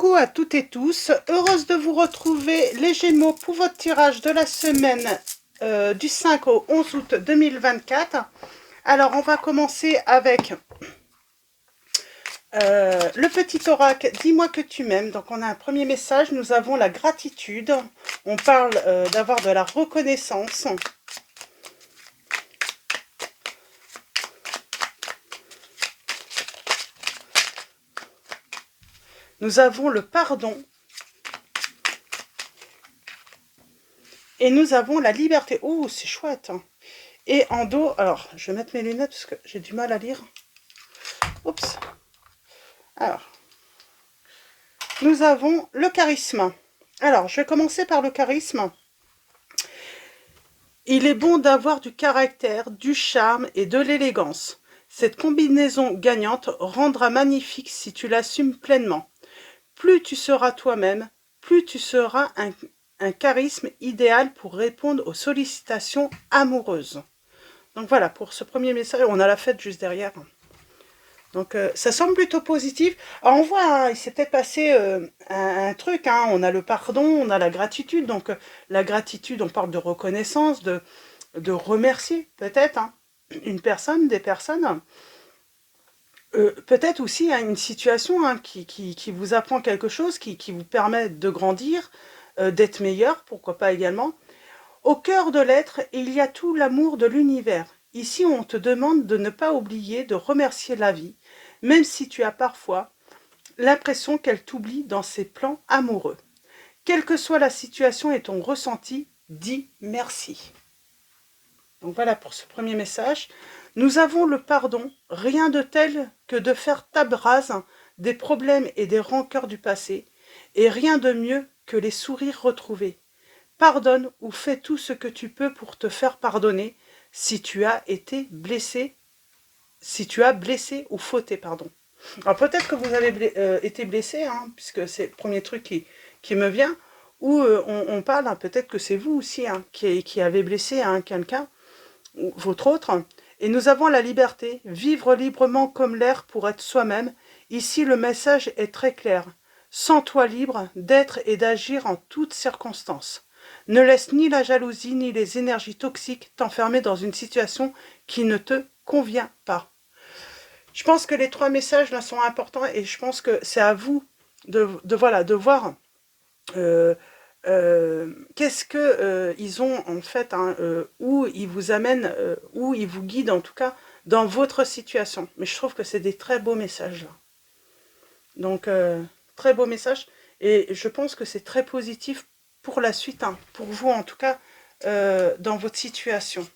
Coucou à toutes et tous, heureuse de vous retrouver les Gémeaux pour votre tirage de la semaine du 5 au 11 août 2024. Alors on va commencer avec le petit oracle, dis-moi que tu m'aimes. Donc on a un premier message, nous avons la gratitude, on parle d'avoir de la reconnaissance. Nous avons le pardon. Et nous avons la liberté. Oh, c'est chouette. Et en dos, alors, je vais mettre mes lunettes parce que j'ai du mal à lire. Oups. Alors, nous avons le charisme. Alors, je vais commencer par le charisme. Il est bon d'avoir du caractère, du charme et de l'élégance. Cette combinaison gagnante rendra magnifique si tu l'assumes pleinement. Plus tu seras toi-même, plus tu seras un charisme idéal pour répondre aux sollicitations amoureuses. Donc voilà, pour ce premier message, on a la fête juste derrière. Donc ça semble plutôt positif. Alors on voit, hein, il s'est peut-être passé un truc, hein, on a le pardon, on a la gratitude. Donc la gratitude, on parle de reconnaissance, de remercier peut-être hein, une personne, des personnes. Peut-être aussi hein, une situation hein, qui vous apprend quelque chose, qui vous permet de grandir, d'être meilleur, pourquoi pas également. Au cœur de l'être, il y a tout l'amour de l'univers. Ici, on te demande de ne pas oublier de remercier la vie, même si tu as parfois l'impression qu'elle t'oublie dans ses plans amoureux. Quelle que soit la situation et ton ressenti, dis merci. Donc voilà pour ce premier message. Nous avons le pardon, rien de tel que de faire table rase des problèmes et des rancœurs du passé, et rien de mieux que les sourires retrouvés. Pardonne ou fais tout ce que tu peux pour te faire pardonner si tu as été blessé, si tu as blessé ou fauté, pardon. Alors peut-être que vous avez été blessé, hein, puisque c'est le premier truc qui me vient, ou on parle, hein, peut-être que c'est vous aussi hein, qui avez blessé hein, quelqu'un, ou votre autre. Et nous avons la liberté, vivre librement comme l'air pour être soi-même. Ici, le message est très clair. Sens-toi libre d'être et d'agir en toutes circonstances. Ne laisse ni la jalousie ni les énergies toxiques t'enfermer dans une situation qui ne te convient pas. Je pense que les trois messages là sont importants et je pense que c'est à vous de voir qu'est-ce que ils ont en fait, hein, où ils vous amènent, où ils vous guident en tout cas dans votre situation. Mais je trouve que c'est des très beaux messages là. Donc très beaux messages et je pense que c'est très positif pour la suite, hein, pour vous en tout cas dans votre situation.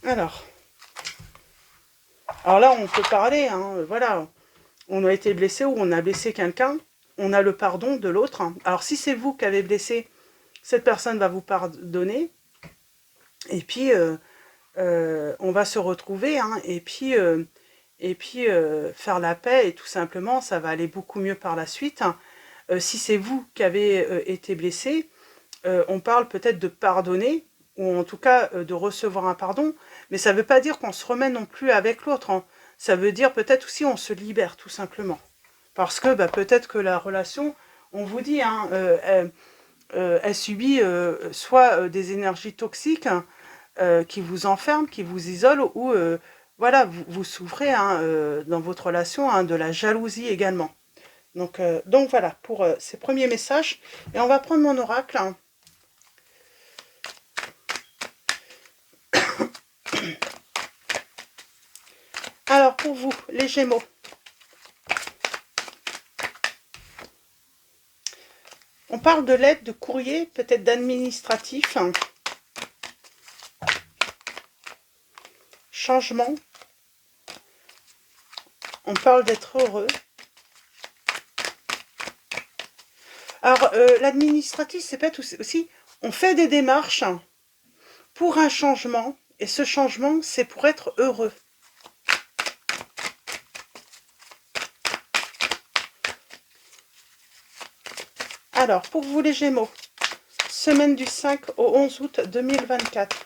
Alors là on peut parler, hein, voilà, on a été blessé ou on a blessé quelqu'un. On a le pardon de l'autre. Alors, si c'est vous qui avez blessé, cette personne va vous pardonner. Et puis, on va se retrouver. Hein, et puis faire la paix. Et tout simplement, ça va aller beaucoup mieux par la suite. Si c'est vous qui avez été blessé, on parle peut-être de pardonner. Ou en tout cas, de recevoir un pardon. Mais ça ne veut pas dire qu'on se remet non plus avec l'autre. Hein. Ça veut dire peut-être aussi on se libère, tout simplement. Parce que peut-être que la relation, on vous dit, hein, elle subit soit des énergies toxiques qui vous enferment, qui vous isolent, ou voilà, vous souffrez hein, dans votre relation hein, de la jalousie également. Donc voilà, pour ces premiers messages. Et on va prendre mon oracle. Hein. Alors, pour vous, les Gémeaux. On parle de lettres, de courrier, peut-être d'administratif. Changement. On parle d'être heureux. Alors, l'administratif, c'est peut-être aussi, on fait des démarches pour un changement. Et ce changement, c'est pour être heureux. Alors, pour vous les Gémeaux, semaine du 5 au 11 août 2024.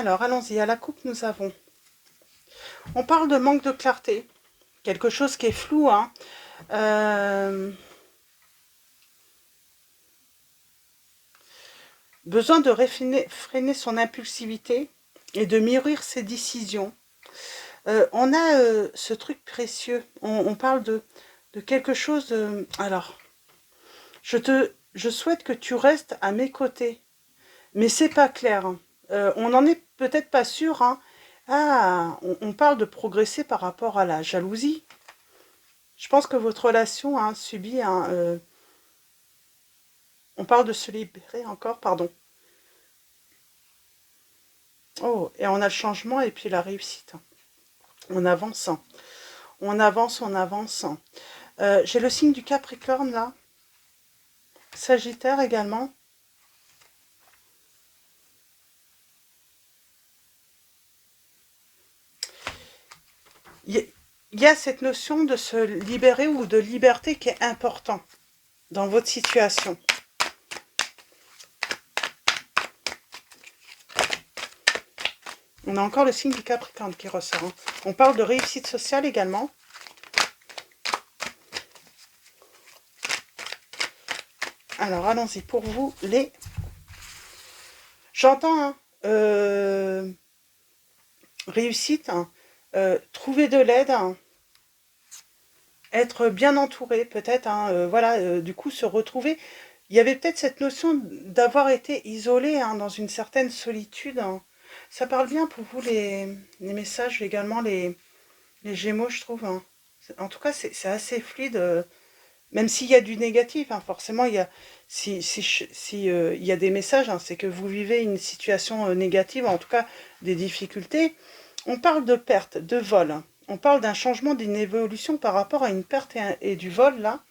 Alors, allons-y. À la coupe, nous avons... On parle de manque de clarté. Quelque chose qui est flou, hein. Besoin de freiner son impulsivité et de mûrir ses décisions. On a ce truc précieux. On parle de quelque chose de... Alors, je souhaite que tu restes à mes côtés. Mais c'est pas clair. Hein. On n'en est peut-être pas sûr. Hein. Ah, on parle de progresser par rapport à la jalousie. Je pense que votre relation a subi un... on parle de se libérer encore, pardon. Oh, et on a le changement et puis la réussite. On avance. On avance, on avance. J'ai le signe du Capricorne là. Sagittaire également. Il y a cette notion de se libérer ou de liberté qui est important dans votre situation. On a encore le signe du Capricorne qui ressort. Hein. On parle de réussite sociale également. Alors, allons-y. Pour vous, les... J'entends, hein, réussite, hein, trouver de l'aide, hein, être bien entouré, peut-être, hein, voilà, du coup, se retrouver. Il y avait peut-être cette notion d'avoir été isolé, hein, dans une certaine solitude. Hein. Ça parle bien pour vous, les messages, également les Gémeaux, je trouve. Hein. En tout cas, c'est assez fluide, même s'il y a du négatif, hein, forcément, il y a, il y a des messages, hein, c'est que vous vivez une situation négative, en tout cas des difficultés. On parle de perte, de vol. Hein. On parle d'un changement, d'une évolution par rapport à une perte et du vol, là.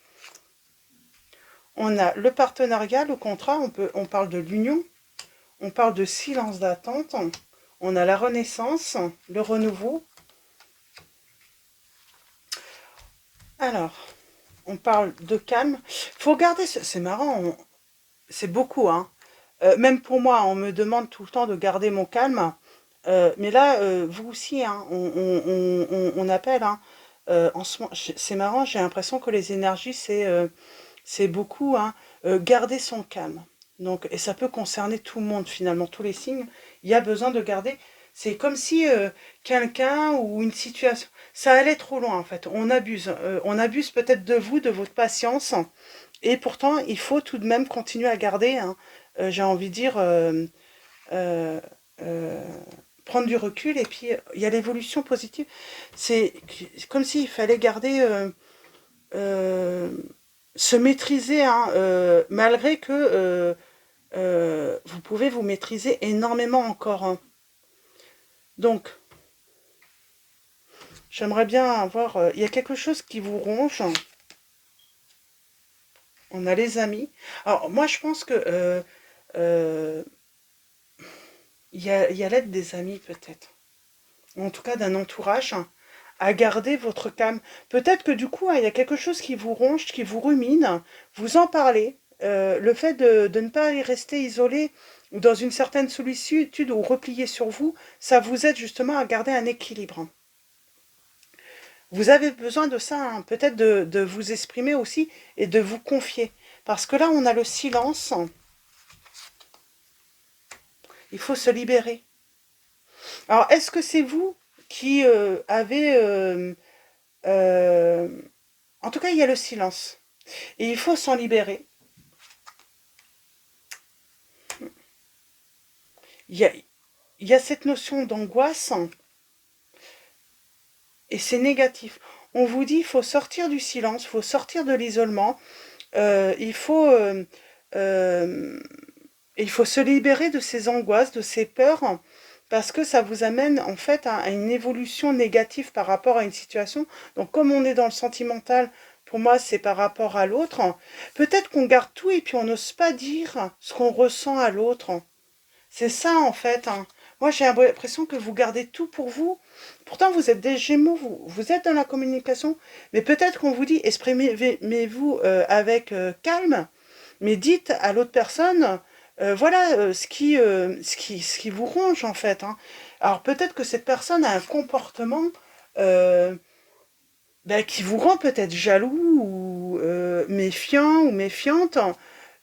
On a le partenariat, le contrat, on parle de l'union, on parle de silence d'attente, on a la renaissance, le renouveau. Alors, on parle de calme. Faut garder, c'est marrant, c'est beaucoup, hein. Même pour moi, on me demande tout le temps de garder mon calme. Mais là, vous aussi, hein, on appelle. Hein, en ce moment, c'est marrant, j'ai l'impression que les énergies, c'est beaucoup. Hein, garder son calme. Donc, et ça peut concerner tout le monde, finalement, tous les signes. Il y a besoin de garder. C'est comme si quelqu'un ou une situation... Ça allait trop loin, en fait. On abuse. On abuse peut-être de vous, de votre patience. Et pourtant, il faut tout de même continuer à garder, hein, j'ai envie de dire, euh, prendre du recul. Et puis, il y a l'évolution positive. C'est comme s'il fallait garder, se maîtriser, hein, malgré que vous pouvez vous maîtriser énormément encore. Hein. Donc, j'aimerais bien avoir... il y a quelque chose qui vous ronge. On a les amis. Alors, moi, je pense que il y a l'aide des amis, peut-être. En tout cas, d'un entourage, hein, à garder votre calme. Peut-être que du coup, hein, il y a quelque chose qui vous ronge, qui vous rumine. Vous en parlez. Le fait de ne pas y rester isolé dans une certaine solitude ou replié sur vous, ça vous aide justement à garder un équilibre. Vous avez besoin de ça, hein, peut-être de vous exprimer aussi et de vous confier. Parce que là, on a le silence. Il faut se libérer. Alors, est-ce que c'est vous qui avez... en tout cas, il y a le silence. Et il faut s'en libérer. Il y a cette notion d'angoisse. Et c'est négatif. On vous dit, il faut sortir du silence, il faut sortir de l'isolement. Il faut... il faut se libérer de ces angoisses, de ces peurs, parce que ça vous amène en fait à une évolution négative par rapport à une situation. Donc comme on est dans le sentimental, pour moi c'est par rapport à l'autre. Peut-être qu'on garde tout et puis on n'ose pas dire ce qu'on ressent à l'autre. C'est ça en fait. Hein. Moi j'ai l'impression que vous gardez tout pour vous. Pourtant vous êtes des Gémeaux, vous êtes dans la communication, mais peut-être qu'on vous dit exprimez-vous avec calme, mais dites à l'autre personne Voilà ce qui vous ronge en fait, hein. Alors peut-être que cette personne a un comportement euh, qui vous rend peut-être jaloux ou méfiant ou méfiante.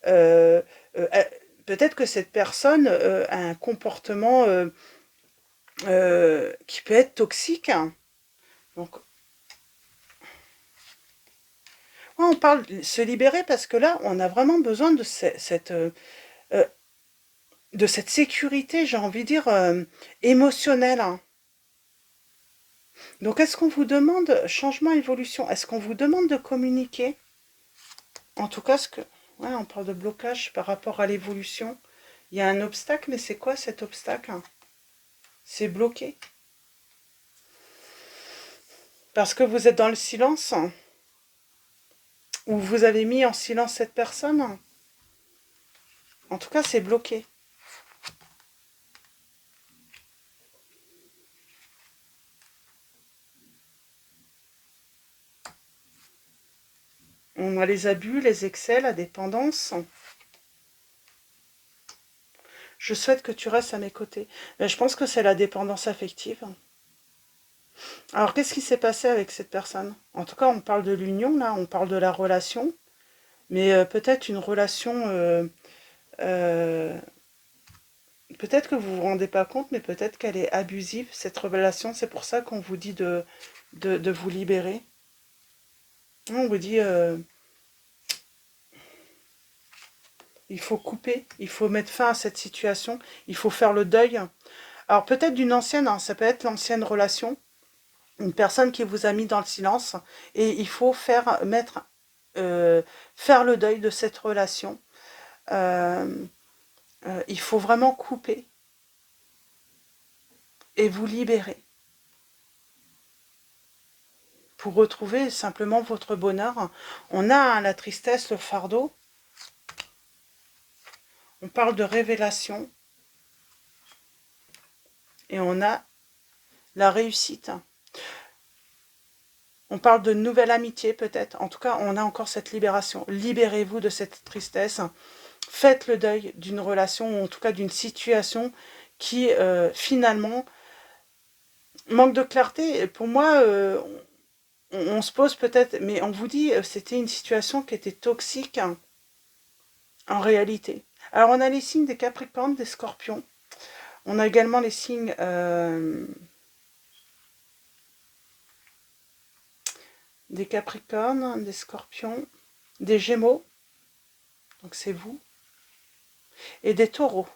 Euh, euh, euh, Peut-être que cette personne a un comportement qui peut être toxique, hein. Donc, ouais, on parle de se libérer parce que là, on a vraiment besoin de euh, de cette sécurité, j'ai envie de dire, émotionnelle, hein. Donc, est-ce qu'on vous demande changement, évolution? Est-ce qu'on vous demande de communiquer? En tout cas, ouais, on parle de blocage par rapport à l'évolution. Il y a un obstacle, mais c'est quoi cet obstacle? C'est bloqué. Parce que vous êtes dans le silence, ou vous avez mis en silence cette personne. En tout cas, c'est bloqué. On a les abus, les excès, la dépendance. Je souhaite que tu restes à mes côtés. Mais je pense que c'est la dépendance affective. Alors, qu'est-ce qui s'est passé avec cette personne? En tout cas, on parle de l'union, là, on parle de la relation, mais peut-être une relation... euh, peut-être que vous vous rendez pas compte, mais peut-être qu'elle est abusive, cette relation. C'est pour ça qu'on vous dit de vous libérer. On vous dit... il faut couper, il faut mettre fin à cette situation, il faut faire le deuil. Alors peut-être d'une ancienne, hein, ça peut être l'ancienne relation, une personne qui vous a mis dans le silence, et il faut faire le deuil de cette relation. Euh, il faut vraiment couper et vous libérer pour retrouver simplement votre bonheur. On a hein, la tristesse, le fardeau. On parle de révélation et on a la réussite. On parle de nouvelle amitié peut-être. En tout cas, on a encore cette libération. Libérez-vous de cette tristesse. Faites le deuil d'une relation ou en tout cas d'une situation qui finalement manque de clarté. Pour moi, on se pose peut-être, mais on vous dit c'était une situation qui était toxique hein, en réalité. Alors on a les signes des Capricornes, des Scorpions. On a également les signes des Capricornes, des Scorpions, des Gémeaux, donc c'est vous, et des Taureaux.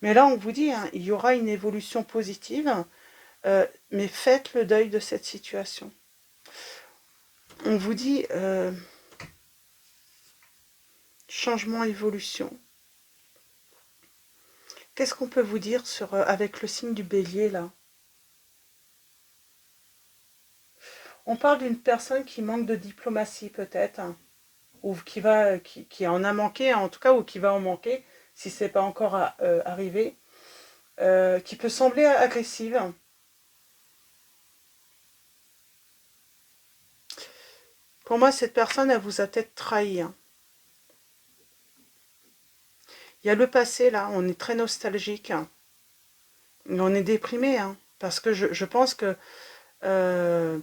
Mais là, on vous dit, hein, il y aura une évolution positive, mais faites le deuil de cette situation. On vous dit changement, évolution. Qu'est-ce qu'on peut vous dire avec le signe du Bélier, là? On parle d'une personne qui manque de diplomatie, peut-être, hein, ou qui en a manqué, en tout cas, ou qui va en manquer, si ce n'est pas encore arrivé, qui peut sembler agressive. Pour moi, cette personne, elle vous a peut-être trahi. Hein. Il y a le passé, là, on est très nostalgique. Hein. On est déprimé, hein, parce que je pense que euh,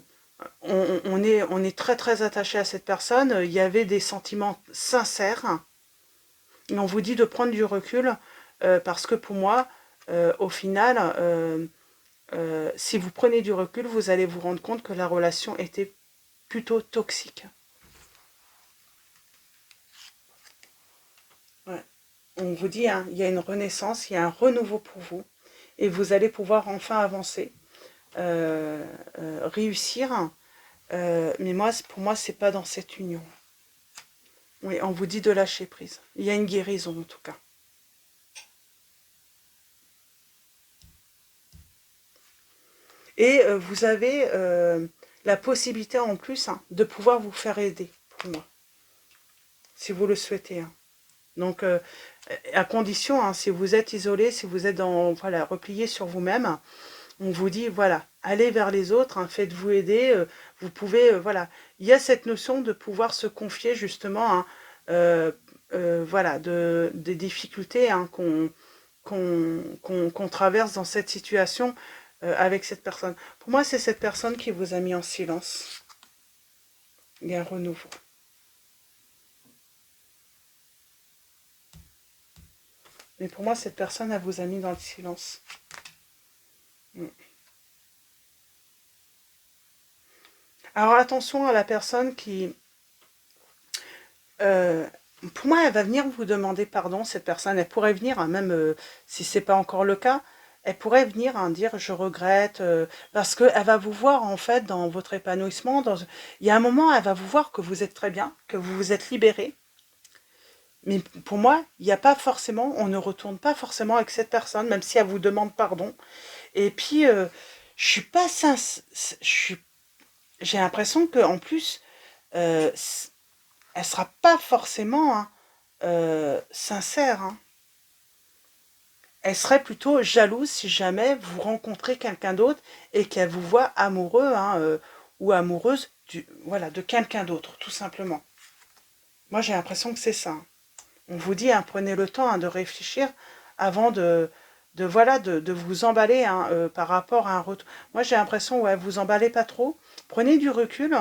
on est très très attaché à cette personne. Il y avait des sentiments sincères. Et on vous dit de prendre du recul, parce que pour moi, au final, si vous prenez du recul, vous allez vous rendre compte que la relation était plutôt toxique. Ouais. On vous dit, hein, il y a une renaissance, il y a un renouveau pour vous, et vous allez pouvoir enfin avancer, réussir. Mais moi, pour moi, c'est pas dans cette union. Oui, on vous dit de lâcher prise. Il y a une guérison en tout cas. Et vous avez la possibilité en plus hein, de pouvoir vous faire aider, pour moi, si vous le souhaitez. Hein. Donc, à condition, hein, si vous êtes isolé, si vous êtes voilà, replié sur vous-même, on vous dit, voilà, allez vers les autres, hein, faites-vous aider, vous pouvez, voilà. Il y a cette notion de pouvoir se confier justement hein, voilà, des difficultés hein, qu'on traverse dans cette situation avec cette personne. Pour moi, c'est cette personne qui vous a mis en silence. Il y a un renouveau. Mais pour moi, cette personne, elle vous a mis dans le silence. Alors attention à la personne qui... pour moi, elle va venir vous demander pardon, cette personne. Elle pourrait venir, hein, même si c'est pas encore le cas, elle pourrait venir hein, dire je regrette, parce qu'elle va vous voir en fait dans votre épanouissement. Il y a un moment, elle va vous voir que vous êtes très bien, que vous vous êtes libéré. Mais pour moi, il n'y a pas forcément, on ne retourne pas forcément avec cette personne, même si elle vous demande pardon. Et puis, je suis pas j'ai l'impression que en plus, elle sera pas forcément hein, sincère. Hein. Elle serait plutôt jalouse si jamais vous rencontrez quelqu'un d'autre et qu'elle vous voit amoureux hein, ou amoureuse voilà, de quelqu'un d'autre, tout simplement. Moi, j'ai l'impression que c'est ça. On vous dit, hein, prenez le temps hein, de réfléchir avant voilà, de vous emballer hein, par rapport à un retour. Moi, j'ai l'impression, ouais, vous emballez pas trop. Prenez du recul.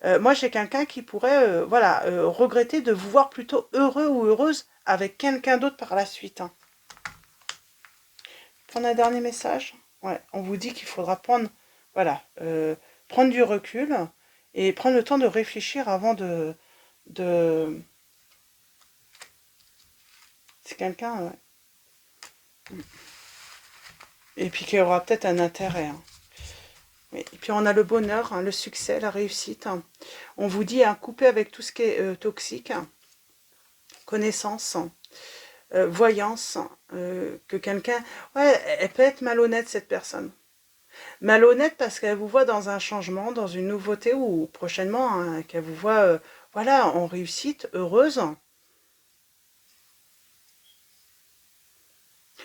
Moi, j'ai quelqu'un qui pourrait voilà, regretter de vous voir plutôt heureux ou heureuse avec quelqu'un d'autre par la suite. Hein. Prendre un dernier message. Ouais, on vous dit qu'il faudra prendre, voilà, prendre du recul et prendre le temps de réfléchir avant de c'est quelqu'un, ouais. Et puis qu'il y aura peut-être un intérêt. Hein. Et puis on a le bonheur, hein, le succès, la réussite. Hein. On vous dit, hein, coupez avec tout ce qui est toxique. Hein. Connaissance, voyance, que quelqu'un... Ouais, elle peut être malhonnête, cette personne. Malhonnête parce qu'elle vous voit dans un changement, dans une nouveauté, ou prochainement, hein, qu'elle vous voit voilà, en réussite, heureuse.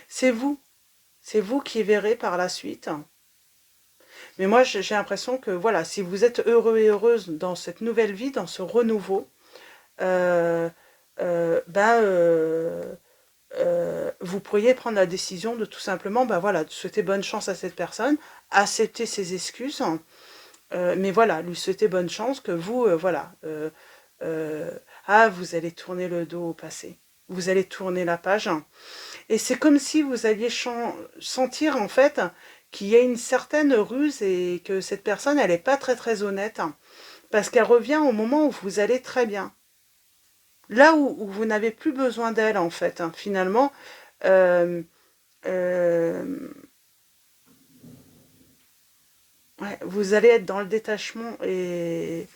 C'est vous qui verrez par la suite. Mais moi, j'ai l'impression que, voilà, si vous êtes heureux et heureuse dans cette nouvelle vie, dans ce renouveau, euh, ben, vous pourriez prendre la décision de tout simplement, ben voilà, de souhaiter bonne chance à cette personne, accepter ses excuses, mais voilà, lui souhaiter bonne chance, que vous, voilà, vous allez tourner le dos au passé, vous allez tourner la page, et c'est comme si vous alliez sentir en fait qu'il y a une certaine ruse et que cette personne, elle n'est pas très très honnête, parce qu'elle revient au moment où vous allez très bien. Là où vous n'avez plus besoin d'elle, en fait, hein, finalement, ouais, vous allez être dans le détachement et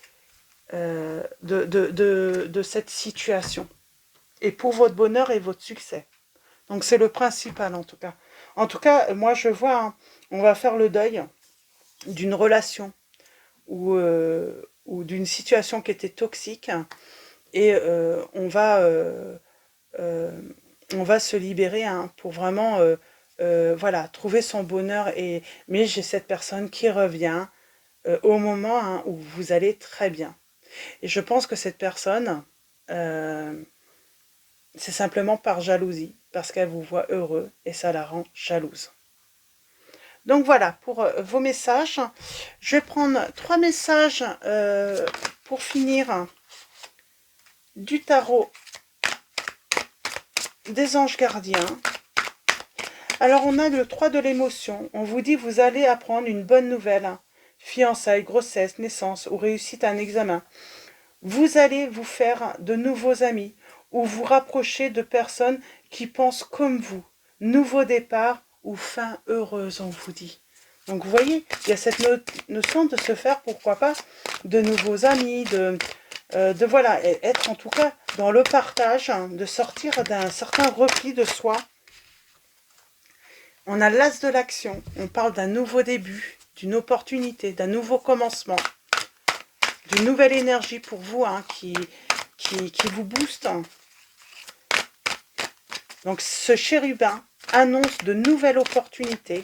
de cette situation. Et pour votre bonheur et votre succès. Donc c'est le principal, en tout cas. En tout cas, moi, je vois, hein, on va faire le deuil d'une relation ou d'une situation qui était toxique et on va se libérer hein, pour vraiment voilà, trouver son bonheur. Mais j'ai cette personne qui revient au moment hein, où vous allez très bien. Et je pense que cette personne, c'est simplement par jalousie, parce qu'elle vous voit heureux et ça la rend jalouse. Donc voilà, pour vos messages. Je vais prendre 3 messages pour finir du tarot des anges gardiens. Alors on a le 3 de l'émotion. On vous dit vous allez apprendre une bonne nouvelle. Fiançailles, grossesse, naissance ou réussite à un examen. Vous allez vous faire de nouveaux amis ou vous rapprocher de personnes qui pensent comme vous. Nouveau départ ou fin heureuse, on vous dit. Donc vous voyez, il y a cette notion de se faire, pourquoi pas, de nouveaux amis, de voilà, être en tout cas dans le partage, hein, de sortir d'un certain repli de soi. On a l'as de l'action, on parle d'un nouveau début, d'une opportunité, d'un nouveau commencement, d'une nouvelle énergie pour vous, hein, qui vous booste. Donc ce chérubin annonce de nouvelles opportunités,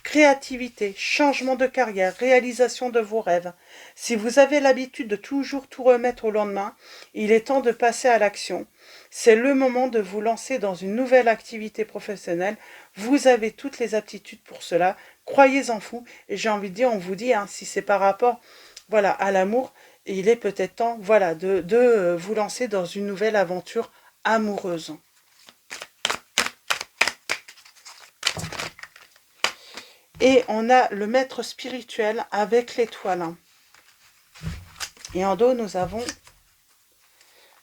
Créativité, changement de carrière, réalisation de vos rêves. Si vous avez l'habitude de toujours tout remettre au lendemain, il est temps de passer à l'action. C'est le moment de vous lancer dans une nouvelle activité professionnelle. Vous avez toutes les aptitudes pour cela. Croyez en vous. Et j'ai envie de dire, on vous dit, hein, si c'est par rapport voilà, à l'amour, il est peut-être temps voilà, de vous lancer dans une nouvelle aventure amoureuse. Et on a le maître spirituel avec l'étoile. Et en dos, nous avons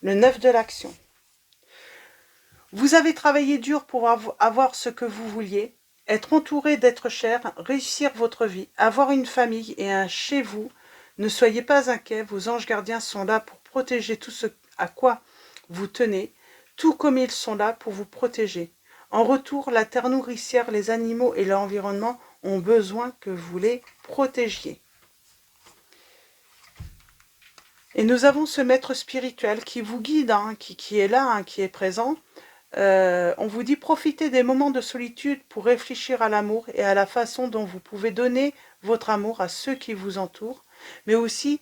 le 9 de l'action. Vous avez travaillé dur pour avoir ce que vous vouliez, être entouré d'êtres chers, réussir votre vie, avoir une famille et un chez vous. Ne soyez pas inquiets, vos anges gardiens sont là pour protéger tout ce à quoi vous tenez, tout comme ils sont là pour vous protéger. En retour, la terre nourricière, les animaux et l'environnement ont besoin que vous les protégiez. Et nous avons ce maître spirituel qui vous guide, hein, qui est là, hein, qui est présent. On vous dit profitez des moments de solitude pour réfléchir à l'amour et à la façon dont vous pouvez donner votre amour à ceux qui vous entourent, mais aussi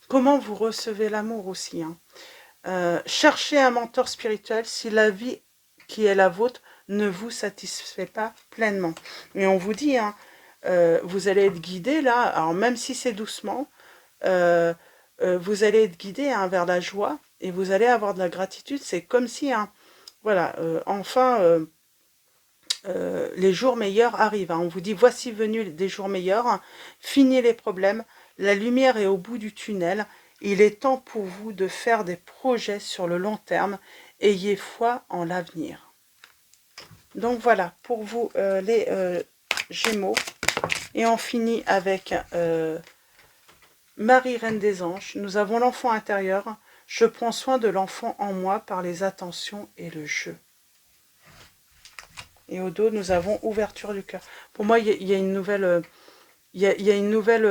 comment vous recevez l'amour aussi. Hein. Cherchez un mentor spirituel si la vie qui est la vôtre ne vous satisfait pas pleinement. Et on vous dit, hein, vous allez être guidé là, alors même si c'est doucement, vous allez être guidé hein, vers la joie et vous allez avoir de la gratitude. C'est comme si, hein, voilà, enfin, les jours meilleurs arrivent. Hein. On vous dit, voici venus des jours meilleurs, hein. Finis les problèmes, la lumière est au bout du tunnel. Il est temps pour vous de faire des projets sur le long terme. Ayez foi en l'avenir. Donc voilà, pour vous les Gémeaux. Et on finit avec Marie, Reine des Anges. Nous avons l'enfant intérieur. Je prends soin de l'enfant en moi par les attentions et le jeu. Et au dos, nous avons ouverture du cœur. Pour moi, il y a une nouvelle... Il y a une nouvelle...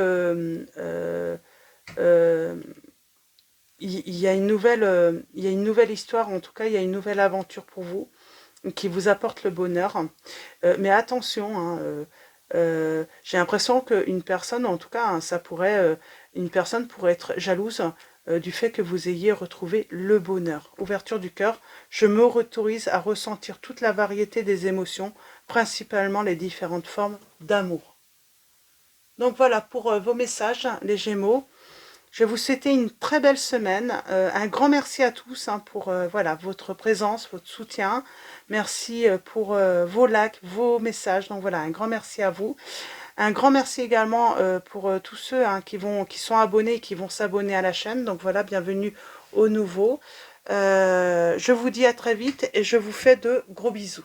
il y a une nouvelle histoire, en tout cas, il y a une nouvelle aventure pour vous, qui vous apporte le bonheur. Mais attention, hein, j'ai l'impression qu'une personne, en tout cas, hein, une personne pourrait être jalouse du fait que vous ayez retrouvé le bonheur. Ouverture du cœur, je m'autorise à ressentir toute la variété des émotions, principalement les différentes formes d'amour. Donc voilà pour vos messages, les Gémeaux. Je vais vous souhaiter une très belle semaine. Un grand merci à tous hein, pour voilà, votre présence, votre soutien. Merci pour vos likes, vos messages. Donc voilà, un grand merci à vous. Un grand merci également pour tous ceux hein, qui sont abonnés et qui vont s'abonner à la chaîne. Donc voilà, bienvenue aux nouveaux. Je vous dis à très vite et je vous fais de gros bisous.